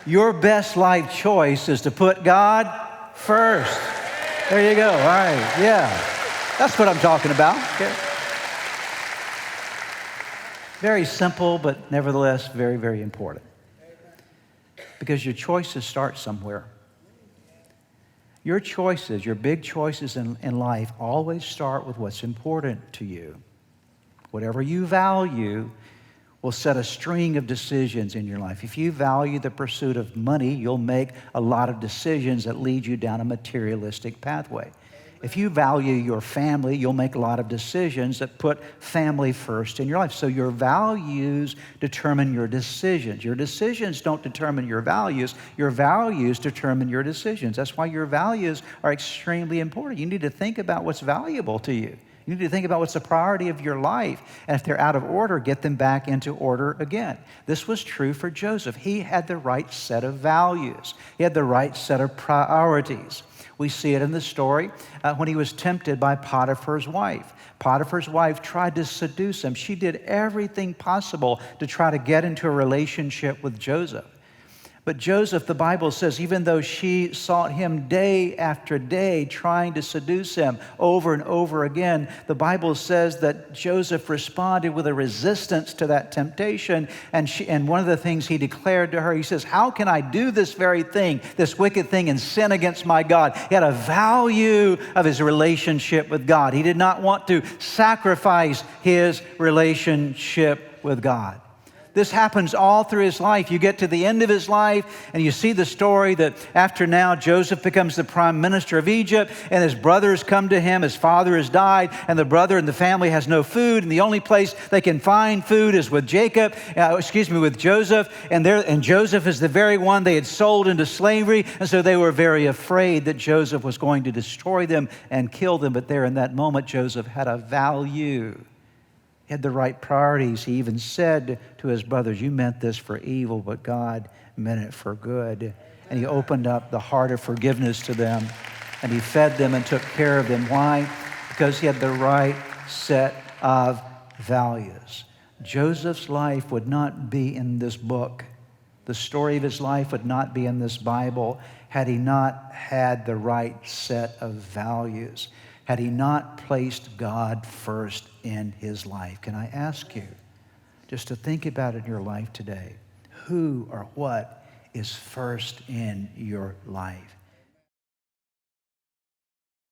Your best life choice is to put God first. There you go. All right. Yeah. That's what I'm talking about. Okay. Very simple, but nevertheless very, very important. Because your choices start somewhere. Your choices, your big choices in life always start with what's important to you. Whatever you value will set a string of decisions in your life. If you value the pursuit of money, you'll make a lot of decisions that lead you down a materialistic pathway. If you value your family, you'll make a lot of decisions that put family first in your life. So your values determine your decisions. Your decisions don't determine your values. Your values determine your decisions. That's why your values are extremely important. You need to think about what's valuable to you. You need to think about what's the priority of your life. And if they're out of order, get them back into order again. This was true for Joseph. He had the right set of values. He had the right set of priorities. We see it in the story when he was tempted by Potiphar's wife. Potiphar's wife tried to seduce him. She did everything possible to try to get into a relationship with Joseph. But Joseph, the Bible says, even though she sought him day after day, trying to seduce him over and over again, the Bible says that Joseph responded with a resistance to that temptation. And one of the things he declared to her, he says, how can I do this very thing, this wicked thing, and sin against my God? He had a value of his relationship with God. He did not want to sacrifice his relationship with God. This happens all through his life. You get to the end of his life and you see the story that after now Joseph becomes the prime minister of Egypt and his brothers come to him. His father has died and the brother and the family has no food, and the only place they can find food is with with Joseph. And Joseph is the very one they had sold into slavery, and so they were very afraid that Joseph was going to destroy them and kill them. But there in that moment, Joseph had a value. He had the right priorities. He even said to his brothers, you meant this for evil, but God meant it for good. And he opened up the heart of forgiveness to them, and he fed them and took care of them. Why? Because he had the right set of values. Joseph's life would not be in this book. The story of his life would not be in this Bible had he not had the right set of values. Had he not placed God first in his life. Can I ask you just to think about it in your life today? Who or what is first in your life?